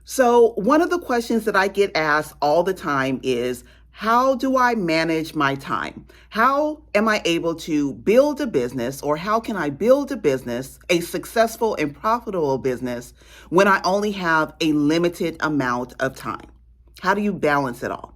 So, one of the questions that I get asked all the time is, how do I manage my time? How am I able to build a business, or how can I build a business, a successful and profitable business, when I only have a limited amount of time? How do you balance it all?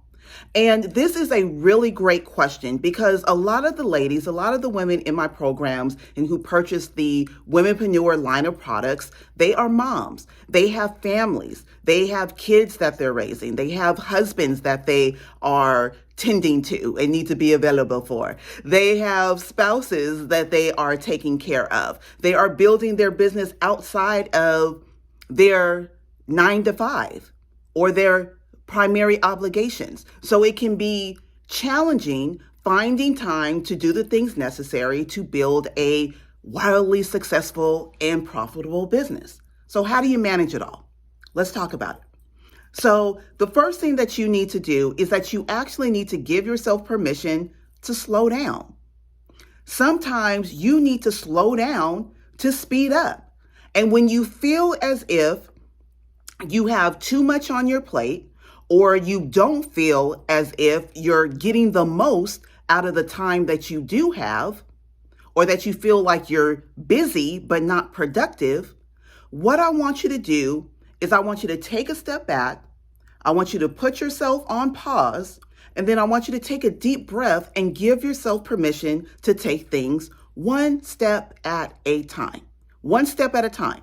And this is a really great question because a lot of the ladies, a lot of the women in my programs and who purchase the Womenpreneur line of products, they are moms. They have families. They have kids that they're raising. They have husbands that they are tending to and need to be available for. They have spouses that they are taking care of. They are building their business outside of their 9 to 5 or their primary obligations. So it can be challenging finding time to do the things necessary to build a wildly successful and profitable business. So how do you manage it all? Let's talk about it. So the first thing that you need to do is that you actually need to give yourself permission to slow down. Sometimes you need to slow down to speed up. And when you feel as if you have too much on your plate, or you don't feel as if you're getting the most out of the time that you do have, or that you feel like you're busy but not productive, what I want you to do is I want you to take a step back. I want you to put yourself on pause, and then I want you to take a deep breath and give yourself permission to take things one step at a time. One step at a time.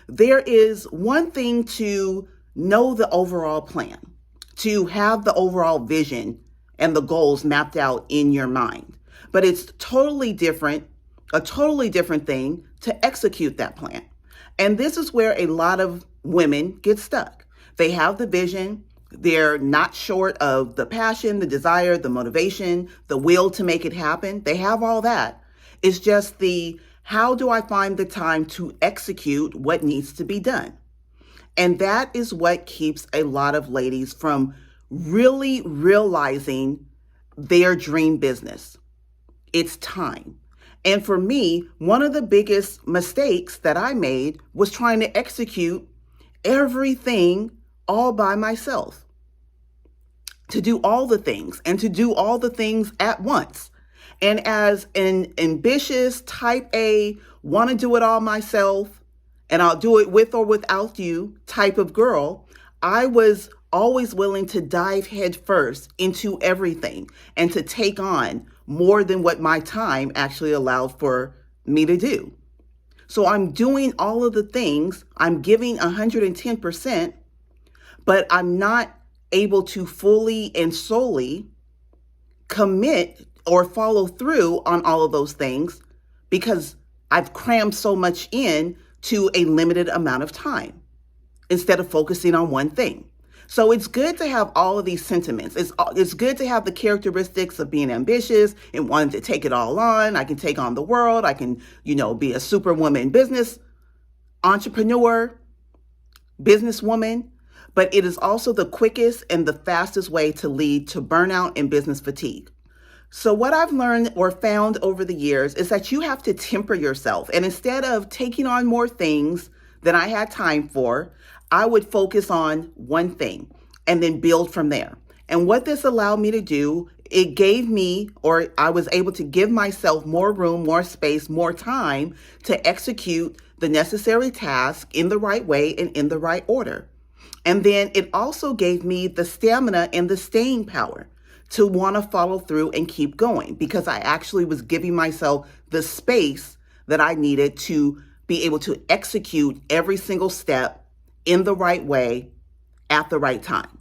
There is one thing to know the overall plan, to have the overall vision and the goals mapped out in your mind. But it's a totally different thing to execute that plan. And this is where a lot of women get stuck. They have the vision. They're not short of the passion, the desire, the motivation, the will to make it happen. They have all that. It's just how do I find the time to execute what needs to be done? And that is what keeps a lot of ladies from really realizing their dream business. It's time. And for me, one of the biggest mistakes that I made was trying to execute everything all by myself. To do all the things and to do all the things at once. And as an ambitious type A, want to do it all myself, and I'll do it with or without you type of girl, I was always willing to dive headfirst into everything and to take on more than what my time actually allowed for me to do. So I'm doing all of the things, I'm giving 110%, but I'm not able to fully and solely commit or follow through on all of those things because I've crammed so much in to a limited amount of time instead of focusing on one thing. So it's good to have all of these sentiments. It's good to have the characteristics of being ambitious and wanting to take it all on. I can take on the world. I can, be a superwoman business entrepreneur, businesswoman. But it is also the quickest and the fastest way to lead to burnout and business fatigue. So what I've learned or found over the years is that you have to temper yourself. And instead of taking on more things than I had time for, I would focus on one thing and then build from there. And what this allowed me to do, it gave me, or I was able to give myself more room, more space, more time to execute the necessary task in the right way and in the right order. And then it also gave me the stamina and the staying power to want to follow through and keep going because I actually was giving myself the space that I needed to be able to execute every single step in the right way at the right time.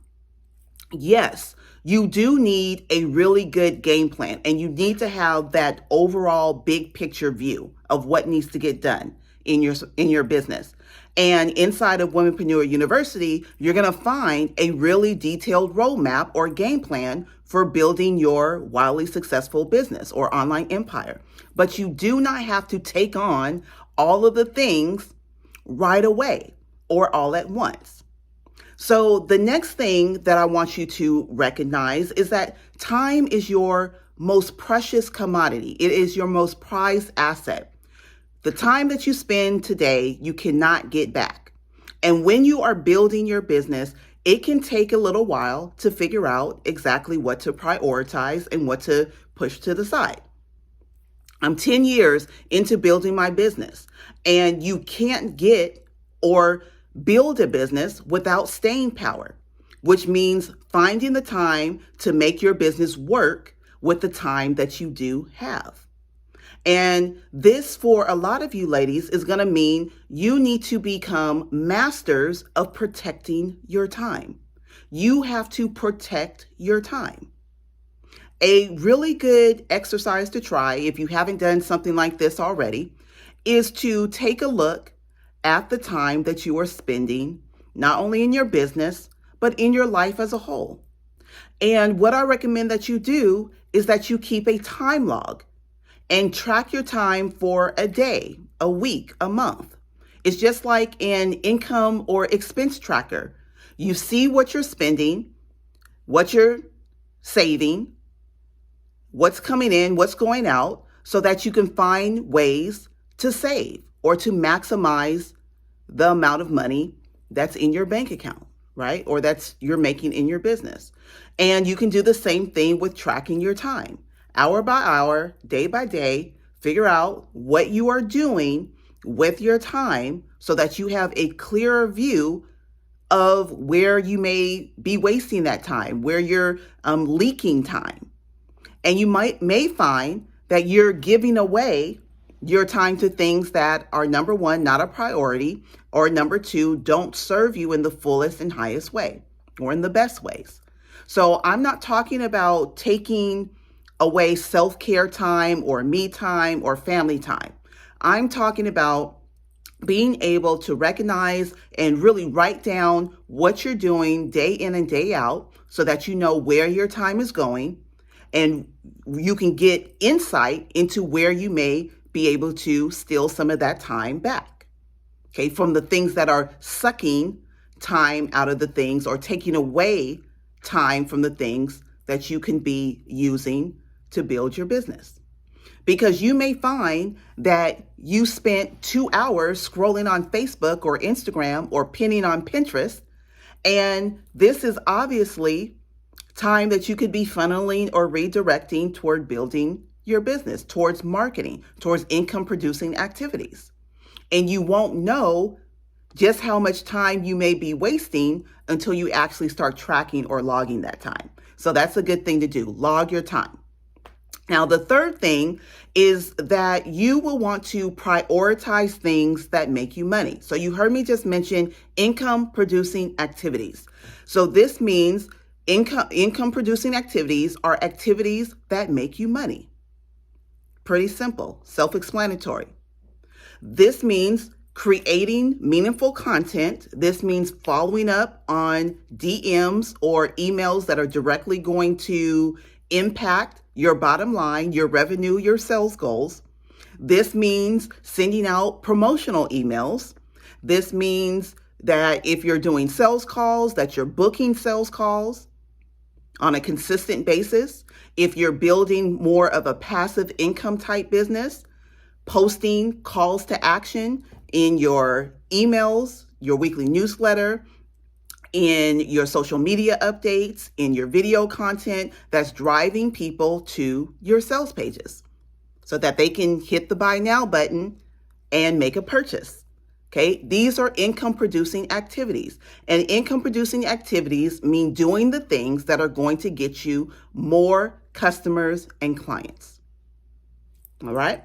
Yes, you do need a really good game plan, and you need to have that overall big picture view of what needs to get done in your business. And inside of Womenpreneur University, you're going to find a really detailed roadmap or game plan for building your wildly successful business or online empire. But you do not have to take on all of the things right away or all at once. So the next thing that I want you to recognize is that time is your most precious commodity. It is your most prized asset. The time that you spend today, you cannot get back. And when you are building your business, it can take a little while to figure out exactly what to prioritize and what to push to the side. I'm 10 years into building my business, and you can't get or build a business without staying power, which means finding the time to make your business work with the time that you do have. And this, for a lot of you ladies, is going to mean you need to become masters of protecting your time. You have to protect your time. A really good exercise to try, if you haven't done something like this already, is to take a look at the time that you are spending, not only in your business, but in your life as a whole. And what I recommend that you do is that you keep a time log and track your time for a day, a week, a month. It's just like an income or expense tracker. You see what you're spending, what you're saving, what's coming in, what's going out, so that you can find ways to save or to maximize the amount of money that's in your bank account, right? Or that's you're making in your business. And you can do the same thing with tracking your time. Hour by hour, day by day, figure out what you are doing with your time so that you have a clearer view of where you may be wasting that time, where you're leaking time. And you may find that you're giving away your time to things that are, number one, not a priority, or number two, don't serve you in the fullest and highest way or in the best ways. So I'm not talking about taking away self-care time or me time or family time. I'm talking about being able to recognize and really write down what you're doing day in and day out so that you know where your time is going, and you can get insight into where you may be able to steal some of that time back, okay, from the things that are sucking time out of the things or taking away time from the things that you can be using to build your business. Because you may find that you spent 2 hours scrolling on Facebook or Instagram or pinning on Pinterest, and this is obviously time that you could be funneling or redirecting toward building your business, towards marketing, towards income producing activities. And you won't know just how much time you may be wasting until you actually start tracking or logging that time. So that's a good thing to do. Log your time. Now, the third thing is that you will want to prioritize things that make you money. So you heard me just mention income producing activities. So this means income producing activities are activities that make you money. Pretty simple, self-explanatory. This means creating meaningful content. This means following up on DMs or emails that are directly going to impact your bottom line, your revenue, your sales goals. This means sending out promotional emails. This means that if you're doing sales calls, that you're booking sales calls on a consistent basis. If you're building more of a passive income type business, posting calls to action in your emails, your weekly newsletter, in your social media updates, in your video content that's driving people to your sales pages so that they can hit the buy now button and make a purchase. Okay, these are income producing activities, and income producing activities mean doing the things that are going to get you more customers and clients. All right.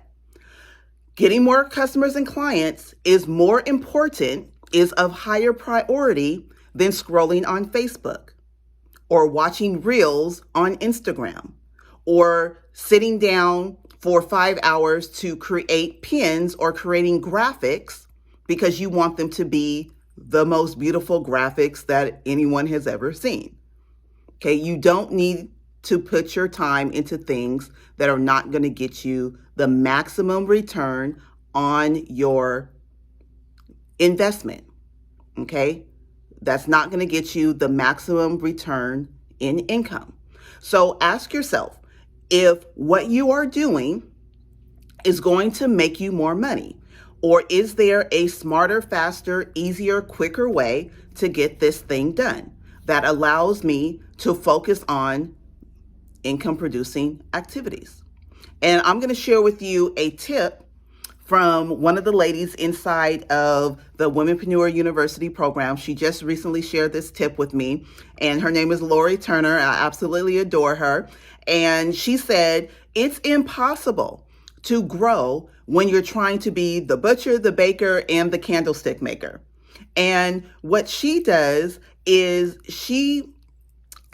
Getting more customers and clients is more important, is of higher priority than scrolling on Facebook or watching reels on Instagram or sitting down for 5 hours to create pins or creating graphics because you want them to be the most beautiful graphics that anyone has ever seen. Okay, you don't need to put your time into things that are not going to get you the maximum return on your investment. Okay, that's not going to get you the maximum return in income. So ask yourself if what you are doing is going to make you more money. Or is there a smarter, faster, easier, quicker way to get this thing done that allows me to focus on income producing activities? And I'm going to share with you a tip from one of the ladies inside of the Womenpreneur University program. She just recently shared this tip with me, and her name is Lori Turner. I absolutely adore her. And she said, it's impossible to grow when you're trying to be the butcher, the baker, and the candlestick maker. And what she does is she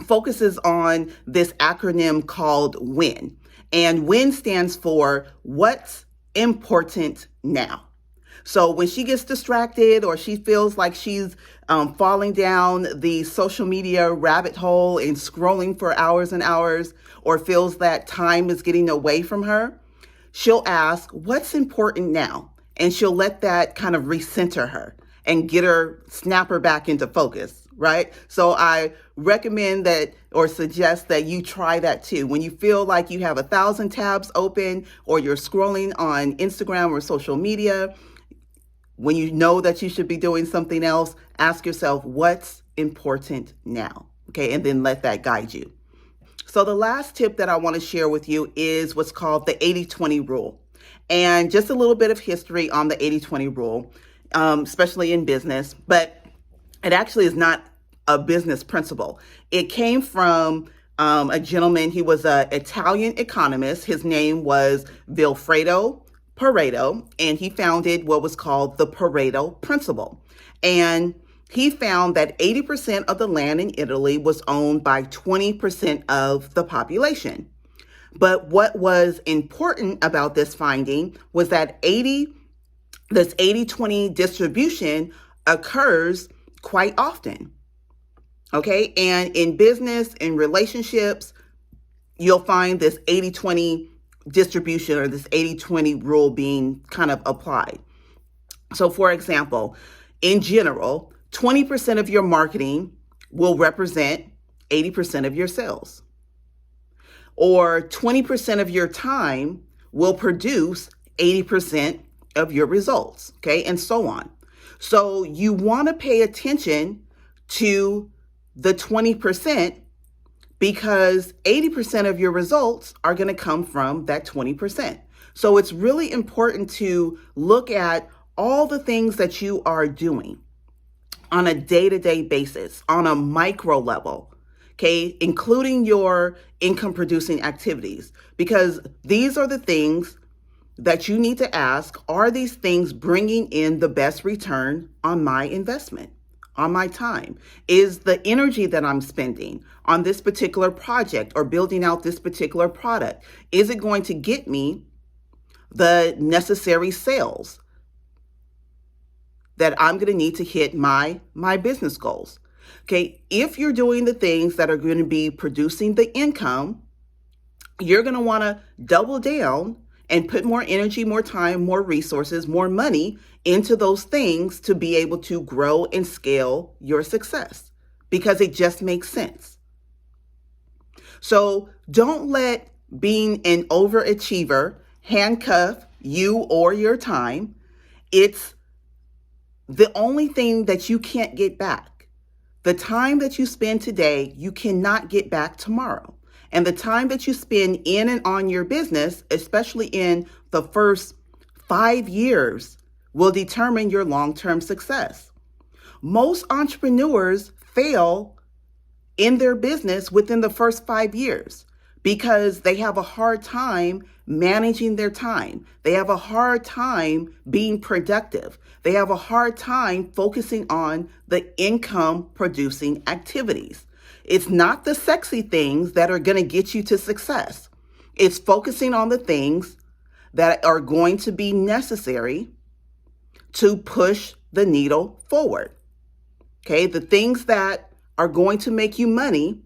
focuses on this acronym called WIN. And WIN stands for what's important now. So when she gets distracted or she feels like she's falling down the social media rabbit hole and scrolling for hours and hours, or feels that time is getting away from her, she'll ask, what's important now? And she'll let that kind of recenter her and snap her back into focus, right? So I recommend that or suggest that you try that too. When you feel like you have 1,000 tabs open or you're scrolling on Instagram or social media, when you know that you should be doing something else, ask yourself, what's important now? Okay, and then let that guide you. So the last tip that I want to share with you is what's called the 80-20 rule. And just a little bit of history on the 80-20 rule, especially in business, but it actually is not a business principle. It came from a gentleman. He was an Italian economist. His name was Vilfredo Pareto, and he founded what was called the Pareto principle. And he found that 80% of the land in Italy was owned by 20% of the population. But what was important about this finding was that this 80-20 distribution occurs quite often. Okay, and in business, in relationships, you'll find this 80-20 distribution or this 80-20 rule being kind of applied. So for example, in general, 20% of your marketing will represent 80% of your sales. Or 20% of your time will produce 80% of your results, okay, and so on. So you want to pay attention to the 20% because 80% of your results are going to come from that 20%. So it's really important to look at all the things that you are doing on a day-to-day basis, on a micro level, okay, including your income producing activities, because these are the things that you need to ask, are these things bringing in the best return on my investment, on my time? Is the energy that I'm spending on this particular project or building out this particular product, is it going to get me the necessary sales that I'm going to need to hit my business goals? Okay, if you're doing the things that are going to be producing the income, you're going to want to double down and put more energy, more time, more resources, more money into those things to be able to grow and scale your success, because it just makes sense. So don't let being an overachiever handcuff you or your time. It's the only thing that you can't get back. The time that you spend today, you cannot get back tomorrow. And the time that you spend in and on your business, especially in the first 5 years, will determine your long-term success. Most entrepreneurs fail in their business within the first 5 years because they have a hard time managing their time. They have a hard time being productive. They have a hard time focusing on the income producing activities. It's not the sexy things that are going to get you to success. It's focusing on the things that are going to be necessary to push the needle forward. Okay, the things that are going to make you money,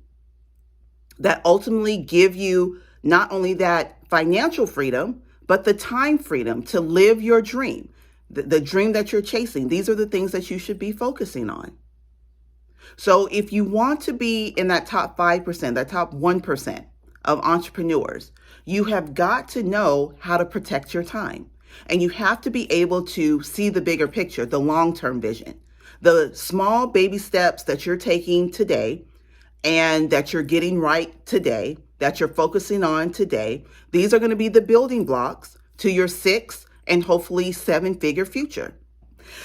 that ultimately give you not only that financial freedom, but the time freedom to live your dream, the dream that you're chasing. These are the things that you should be focusing on. So if you want to be in that top 5%, that top 1% of entrepreneurs, you have got to know how to protect your time. And you have to be able to see the bigger picture, the long-term vision. The small baby steps that you're taking today and that you're getting right today, that you're focusing on today, these are going to be the building blocks to your 6 and hopefully 7-figure future.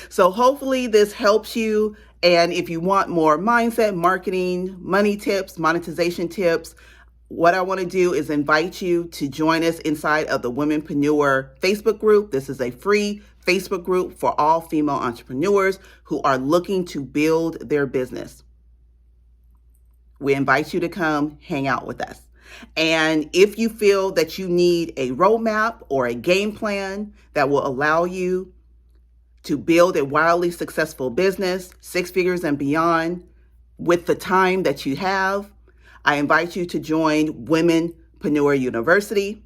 So hopefully this helps you. And if you want more mindset, marketing, money tips, monetization tips, what I want to do is invite you to join us inside of the Womenpreneur Facebook group. This is a free Facebook group for all female entrepreneurs who are looking to build their business. We invite you to come hang out with us. And if you feel that you need a roadmap or a game plan that will allow you to build a wildly successful business, 6 figures and beyond, with the time that you have, I invite you to join Womenpreneur University.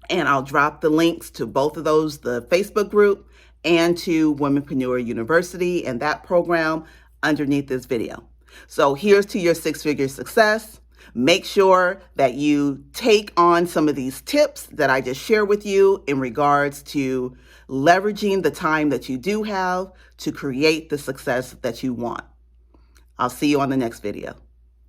And I'll drop the links to both of those, the Facebook group and to Womenpreneur University and that program underneath this video. So here's to your 6-figure success. Make sure that you take on some of these tips that I just shared with you in regards to leveraging the time that you do have to create the success that you want. I'll see you on the next video.